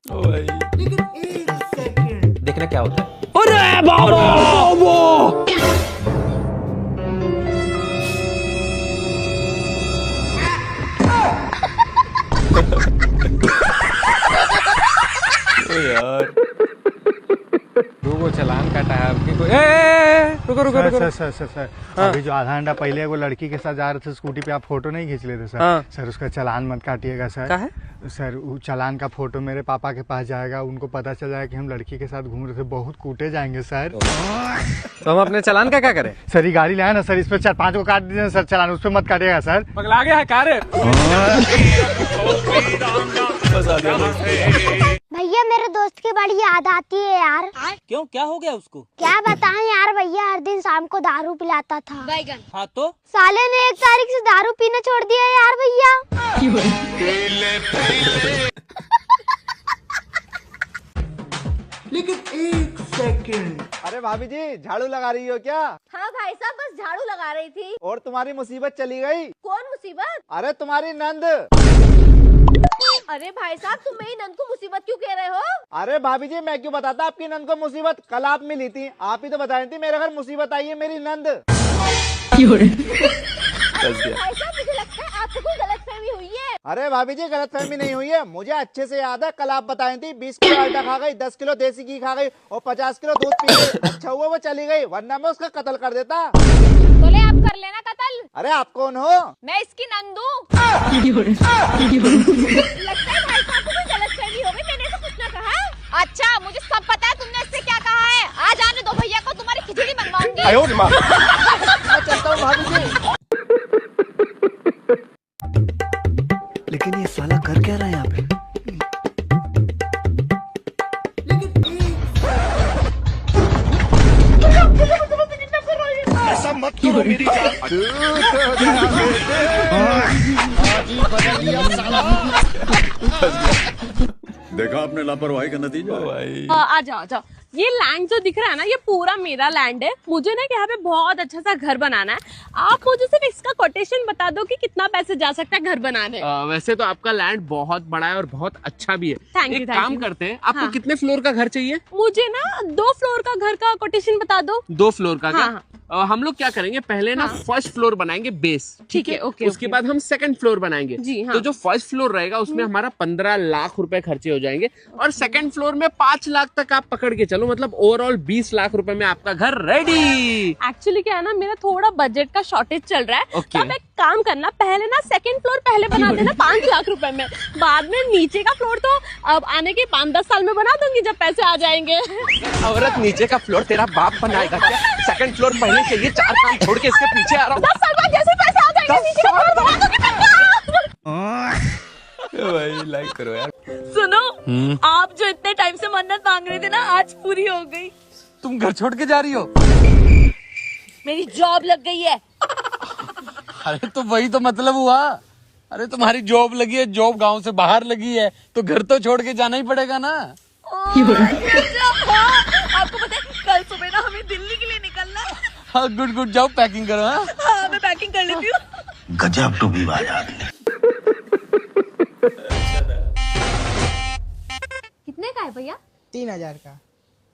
ओ भाई लेकिन एक सेकंड, देखना क्या होता है। अरे बाबा ओ यार रुको, चलान काटा है आपकी कोई। रुको रुको रुको। सर अभी जो आधा घंटा पहले वो लड़की के साथ जा रहे थे स्कूटी पे, आप फोटो नहीं खींच लेते सर? हाँ। सर उसका चालान मत काटिएगा सर। क्या है? सर वो चालान का फोटो मेरे पापा के पास जाएगा, उनको पता चल जाएगा कि हम लड़की के साथ घूम रहे थे, बहुत कूटे जाएंगे सर। तो हम अपने चालान का क्या करें? सर ये गाड़ी लाया ना सर, इस पर 4-5 को काट दीजिए सर चालान, उस पर मत काटिएगा सर। पगला गया है कार है। बस आ गया भाई। भैया मेरे दोस्त की बड़ी याद आती है यार। क्यों, क्या हो गया उसको? क्या बताएं यार, भैया हर दिन शाम को दारू पिलाता था। हाँ तो साले ने 1 तारीख से दारू पीना छोड़ दिया यार भैया। लेकिन एक सेकंड, अरे भाभी जी झाड़ू लगा रही हो क्या? हाँ भाई साहब, बस झाड़ू लगा रही थी। और तुम्हारी मुसीबत चली गई? कौन मुसीबत? अरे तुम्हारी नंद। अरे भाई साहब, तुम मेरी नंद को मुसीबत क्यों कह रहे हो? अरे भाभी जी मैं क्यों बताता आपकी नंद को मुसीबत, कल आप मिली थी, आप ही तो बता रही थी मेरे घर मुसीबत आई है मेरी नंद। फंस गया। भाई साहब, मुझे लगता है आपको कोई गलतफहमी हुई है। अरे भाभी जी गलतफहमी नहीं हुई है, मुझे अच्छे से याद है, कल आप बताई थी 20 किलो आटा खा गई, 10 किलो देसी घी खा गई और 50 किलो दूध पी गई। अच्छा हुआ वो चली गई, वरना मैं उसका कत्ल कर देता। बोले आप कर लेना कत्ल। अरे आप कौन हो? मैं इसकी नंदू। लगता है भाई साहब को कोई गलतफहमी हो गई, मैंने तो कुछ ना कहा। अच्छा, मुझे सब पता है तुमने इससे क्या कहा है। आज आने दो भैया को, तुम्हारी खिचड़ी बनवाऊंगी। मैं चलता हूँ भाभी जी। लेकिन ये साला कर क्या रहा है यहाँ पे? लेकिन ऐसा मत करो मेरी देखा आपने लापरवाही का नतीजा। ओ भाई आ जाओ आ जाओ। ये लैंड जो दिख रहा है ना, ये पूरा मेरा लैंड है। मुझे ना यहाँ पे बहुत अच्छा सा घर बनाना है। आप मुझे सिर्फ इसका कोटेशन बता दो कि कितना पैसे जा सकता है घर बनाने। वैसे तो आपका लैंड बहुत बड़ा है और बहुत अच्छा भी है। Thank you, एक thank काम you। करते हैं, आपको हाँ। कितने फ्लोर का घर चाहिए? मुझे ना 2 फ्लोर का घर का कोटेशन बता दो। 2 फ्लोर का हाँ, क्या? हम लोग क्या करेंगे, पहले ना हाँ। फर्स्ट फ्लोर बनाएंगे बेस, ठीक है, ओके, उसके ओके। बाद हम सेकंड फ्लोर बनाएंगे। जी, हाँ। तो जो फर्स्ट फ्लोर रहेगा उसमें हमारा 15 लाख रुपए खर्चे हो जाएंगे और सेकंड फ्लोर में 5 लाख तक आप पकड़ के चलो, मतलब ओवरऑल 20 लाख रुपए में आपका घर रेडी। एक्चुअली क्या है ना, मेरा थोड़ा बजट का शॉर्टेज चल रहा है। ओके। तो अब एक काम करना, पहले ना सेकंड फ्लोर पहले बना देना 5 लाख रुपए में, बाद में नीचे का फ्लोर तो अब आने के 5-10 साल में बना दूंगी जब पैसे आ जाएंगे। औरत, नीचे का फ्लोर तेरा बाप बनाएगा क्या? सेकंड फ्लोर पहले चाहिए, 4 काम छोड़ के इसके पीछे आ रहा हूँ। 10 साल बाद जैसे पैसे आ जाएंगे नीचे का फ्लोर बना दूंगी पक्का। ओ भाई लाइक करो यार। सुनो, आप जो इतने टाइम से मन्नत मांग रहे थे ना, आज पूरी हो गई। तुम घर छोड़ के जा रही हो? मेरी जॉब लग गई है। अरे तो वही तो मतलब हुआ। अरे तुम्हारी जॉब लगी है, जॉब गांव से बाहर लगी है, तो घर तो छोड़ के जाना ही पड़ेगा ना। आपको पता है, कल सुबह ना हमें दिल्ली के लिए निकलना है। हाँ गुड गुड, जाओ पैकिंग करो। हाँ हाँ, मैं पैकिंग कर लेती हूँ। गजब टूबी बाजार। कितने का है भैया? 3000 का।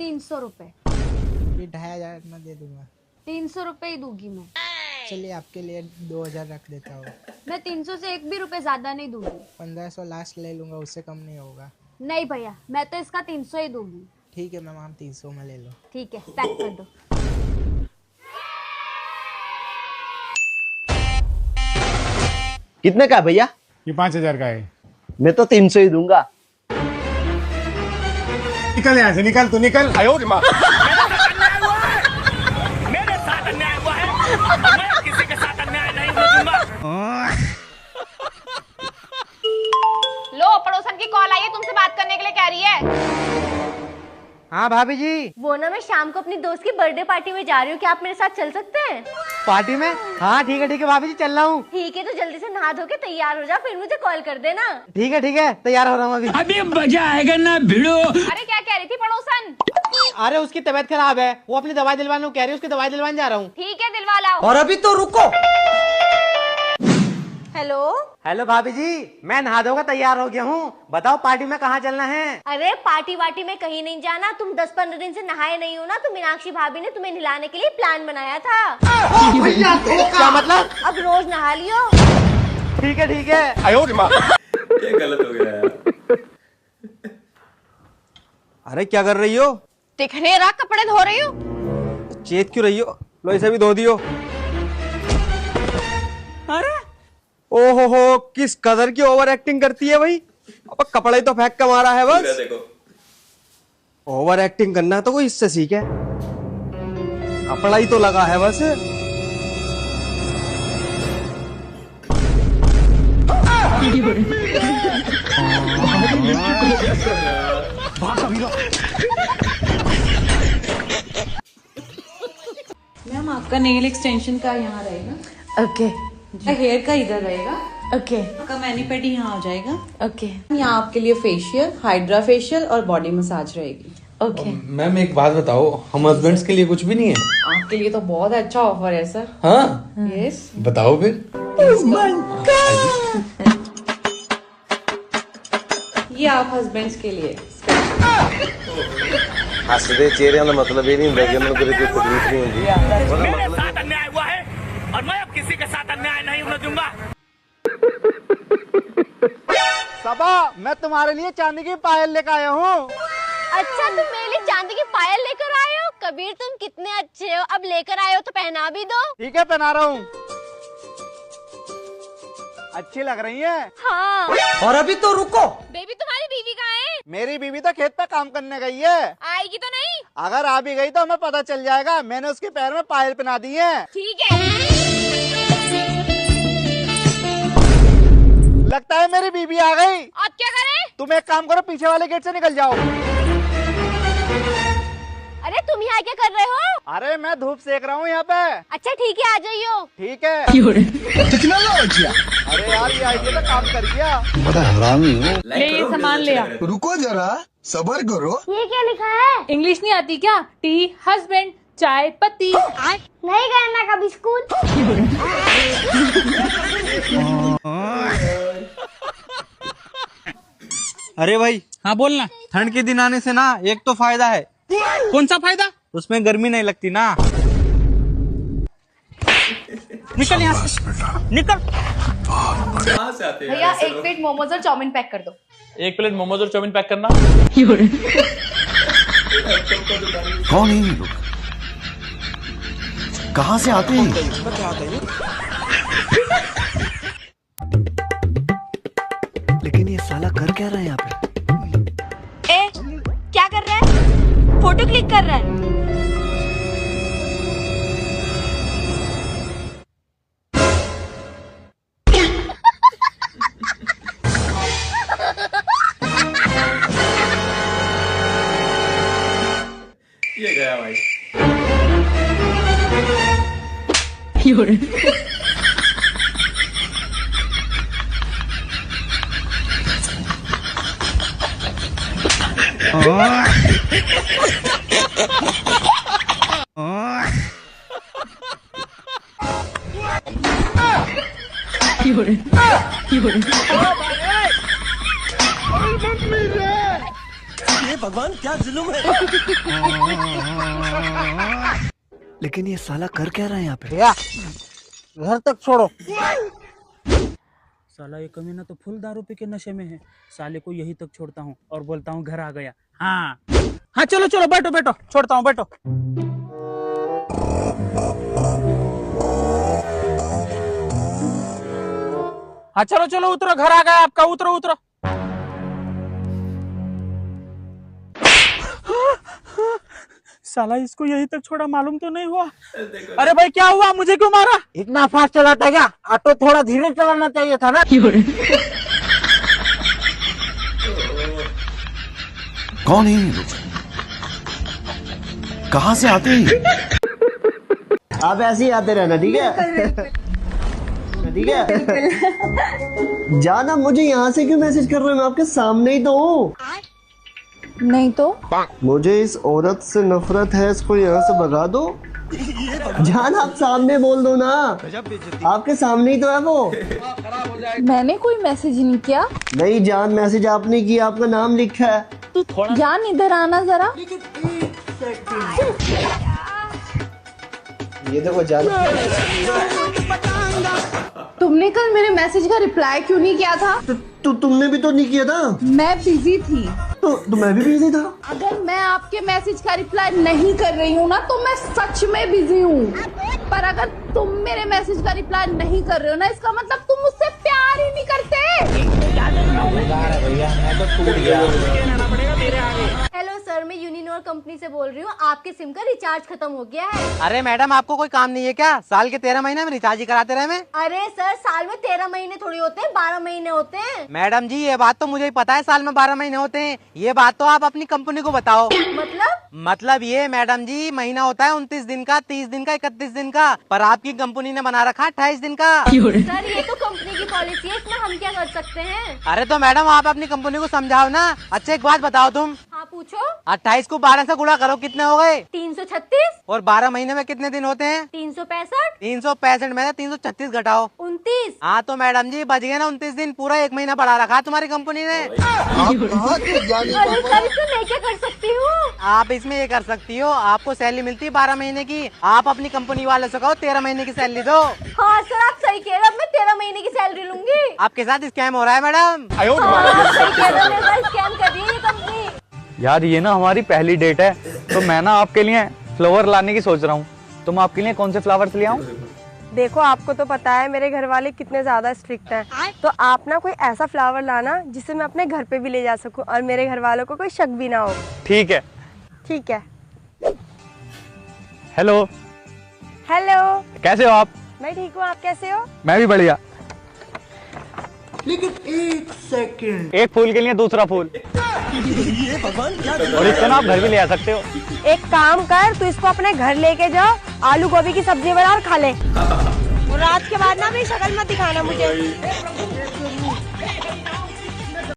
300 रुपए। ये 2500 मैं दे दूंगा। 300 रुपए ही दूंगी मैं। चलिए आपके लिए 2000 रख देता हूँ। मैं 300 से 1 भी रुपए ज्यादा नहीं दूंगी। 1500 लास्ट ले लूंगा, उससे कम नहीं होगा। नहीं भैया, मैं तो इसका 300 ही दूंगी। ठीक है मैम, आप 300 में ले लो। ठीक है, पैक कर दो। कितने का भैया? ये 5000 का है। मैं तो 300 ही दूंगा। निकल यहाँ से, निकल तू निकल। लो, पड़ोसन की कॉल आई है, तुमसे बात करने के लिए कह रही है। हाँ भाभी जी। वो ना, मैं शाम को अपनी दोस्त की बर्थडे पार्टी में जा रही हूँ, क्या आप मेरे साथ चल सकते हैं? पार्टी में? हाँ ठीक है भाभी जी, चल रहा हूँ। ठीक है, तो जल्दी से नहा धो के तैयार हो जा, फिर मुझे कॉल कर देना। ठीक है, तैयार हो रहा हूँ अभी। अभी मजा आएगा ना भिड़ो। अरे क्या कह रही थी पड़ोसन? अरे उसकी तबीयत खराब है, वो अपनी दवाई दिलवाने को कह रही है, उसकी दवाई दिलवाने जा रहा हूँ। ठीक है, दिलवा लाओ। और अभी तो रुको। हेलो। हेलो भाभी जी, मैं नहा धोकर तैयार हो गया हूँ। बताओ पार्टी में कहाँ चलना है? अरे पार्टी वार्टी में कहीं नहीं जाना। तुम 10-15 दिन से नहाए नहीं हो ना, तो मीनाक्षी भाभी ने तुम्हें नहलाने के लिए प्लान बनाया था। क्या मतलब? अब रोज नहा लियो। ठीक है ठीक है। ये गलत हो गया यार। अरे क्या कर रही हो? दिख नहीं रहा कपड़े धो रही हूँ। चेत क्यों रही हो? लो इसे भी धो दियो। अरे ओहो हो, किस कदर की ओवर एक्टिंग करती है भाई। अब कपड़े तो फेंक के मारा है बस। देखो ओवर एक्टिंग करना तो कोई इससे सीखे। कपड़ा ही तो लगा है बस। मैम आपका नेल एक्सटेंशन का यहाँ रहेगा। ओके। हेयर का इधर रहेगा। ओके। आपका मैनीपेडी यहाँ हो जाएगा। ओके। यहाँ आपके लिए फेशियल, हाइड्रा फेशियल और बॉडी मसाज रहेगी। ओके। मैम एक बात बताओ, हम हस्बैंड्स के लिए कुछ भी नहीं है? आपके लिए तो बहुत अच्छा ऑफर है सर। हाँ यस। बताओ फिर। ये आप हस्बैंड्स के लिए। हंसदे चेहरे का मतलब ये नहीं होता कि उनको कोई तकलीफ नहीं होगी। मेरे साथ अन्याय हुआ है और मैं अब किसी के साथ अन्याय नहीं होने दूंगा। सबा, मैं तुम्हारे लिए चांदी की पायल लेकर आया हूँ। अच्छा, तुम मेरे लिए चांदी की पायल लेकर आए हो? कबीर तुम कितने अच्छे हो, अब लेकर आए हो तो पहना भी दो। ठीक है, पहना रहा हूँ। अच्छी लग रही है। हाँ। और अभी तो रुको। बेबी तुम्हारी बीवी कहाँ है? मेरी बीवी तो खेत पे काम करने गई है। आएगी तो नहीं? अगर आ भी गई तो हमें पता चल जाएगा। मैंने उसके पैर में पायल पहना दी है। ठीक है। लगता है मेरी बीवी आ गई। अब क्या करें? तुम एक काम करो, पीछे वाले गेट से निकल जाओ। अरे तुम यहाँ क्या कर रहे हो? अरे मैं धूप सेक रहा हूँ यहाँ पे। अच्छा ठीक है, आ जाइयो। ठीक है। अरे यार ये आइडिया तो काम कर गया। बड़ा हरामी हो। ले ये सामान ले आ। रुको जरा, सबर करो। ये क्या लिखा है? इंग्लिश नहीं आती क्या? टी, हस्बैंड, चाय पत्ती। नहीं गए ना कभी स्कूल। अरे भाई। हाँ बोलना। ठंड के दिन आने से ना एक तो फायदा है। कौन सा फायदा? उसमें गर्मी नहीं लगती ना। निकल यहाँ से, निकल। कहाँ से आते हैं भैया ऐसे एक लोग? प्लेट मोमोज और चाउमीन पैक कर दो। एक प्लेट मोमोज और चाउमीन पैक करना। कौन है ये लोग? कहाँ से आते हैं? लेकिन ये साला कर क्या रहा है यहाँ पे? ए, क्या कर रहा है? फोटो क्लिक कर रहा है। ये गया भाई। ये भगवान क्या जुल्म है। लेकिन ये साला कर क्या रहा है यहाँ पे? घर तक छोड़ो। साला ये कमीना तो फुल दारू पी के नशे में है। साले को यही तक छोड़ता हूँ और बोलता हूँ घर आ गया। हाँ हाँ, चलो चलो बैठो बैठो, छोड़ता हूँ बैठो। हाँ चलो चलो उतरो, घर आ गया आपका, उतरो उतरो। साला इसको यही तक छोड़ा, मालूम तो नहीं हुआ। अरे भाई क्या हुआ, मुझे क्यों मारा? इतना फास्ट चलाता है क्या? ऑटो थोड़ा धीरे चलाना चाहिए था ना। कौन है ये लोग? कहाँ से आते हैं? आप ऐसे ही आते रहना, ठीक है? ठीक है। जाना, मुझे यहाँ से क्यों मैसेज कर रहे हो? मैं आपके सामने ही तो हूँ। नहीं तो मुझे इस औरत से नफरत है, इसको यहाँ से भगा दो। जान आप सामने बोल दो ना, आपके सामने ही तो है वो। मैंने कोई मैसेज नहीं किया। नहीं जान, मैसेज आपने किया, आपका नाम लिखा है। जान इधर आना जरा। ये देखो जान, तुमने कल मेरे मैसेज का रिप्लाई क्यों नहीं किया था? तुमने भी तो नहीं किया था। मैं बिजी थी। तो मैं भी बिजी था। अगर मैं आपके मैसेज का रिप्लाई नहीं कर रही हूँ ना तो मैं सच में बिजी हूँ। पर अगर तुम मेरे मैसेज का रिप्लाई नहीं कर रहे हो ना, इसका मतलब तुम मुझसे प्यार ही नहीं करते। हेलो सर, मैं यूनिनोर कंपनी से बोल रही हूँ। आपके सिम का रिचार्ज खत्म हो गया है। अरे मैडम, आपको कोई काम नहीं है क्या? साल के 13 महीने में रिचार्ज ही कराते रहे मैं। अरे सर, साल में 13 महीने थोड़ी होते हैं, 12 महीने होते हैं। मैडम जी, ये बात तो मुझे ही पता है, साल में 12 महीने होते हैं। ये बात तो आप अपनी कंपनी को बताओ। मतलब ये मैडम जी, महीना होता है 29 दिन का, 30 दिन का, 31 दिन का, पर आपकी कंपनी ने बना रखा 28 दिन का। सर ये तो कंपनी की पॉलिसी है, इसमें हम क्या कर सकते हैं? अरे तो मैडम, आप अपनी कंपनी को समझाओ ना। अच्छा एक बात बताओ तुम। हाँ पूछो। 28 को 12 से गुणा करो, कितने हो गए? 336। और 12 महीने में कितने दिन होते हैं? 365। 365 में से 336 घटाओ 29। हाँ तो मैडम जी, बच गए ना 29 दिन। पूरा 1 महीना बढ़ा रखा तुम्हारी कंपनी ने। अरे सर, इसमें मैं क्या कर सकती हूँ? आप इसमें ये कर सकती हो, आपको सैलरी मिलती है 12 महीने की। आप अपनी कंपनी वाले से कहो 13 महीने की सैलरी दो। हाँ सर, आप सही कह रहे हो, अब मैं 13 महीने की सैलरी लूंगी। आपके साथ स्कैम हो रहा है मैडम। आप सही कह रहे हो, मेरे साथ स्कैम कर रही है ये कंपनी। यार ये ना हमारी पहली डेट है, तो मैं ना आपके लिए फ्लावर लाने की सोच रहा हूँ। तो मैं आपके लिए कौन से फ्लावर्स ले आऊँ? देखो, आपको तो पता है मेरे घर वाले कितने ज्यादा स्ट्रिक्ट हैं, तो आप ना कोई ऐसा फ्लावर लाना जिसे मैं अपने घर पे भी ले जा सकूं और मेरे घर वालों को कोई शक भी ना हो। ठीक है। ठीक है। हेलो। हेलो। कैसे हो आप? मैं ठीक हूँ, आप कैसे हो? मैं भी बढ़िया। लेकिन एक सेकंड, एक फूल के लिए दूसरा फूल। ये भगवान क्या, और इसको ना आप घर भी ले आ सकते हो। एक काम कर, तू इसको अपने घर लेके जाओ, आलू गोभी की सब्जी बना और खा ले। और रात के बाद ना मेरी शक्ल मत दिखाना मुझे।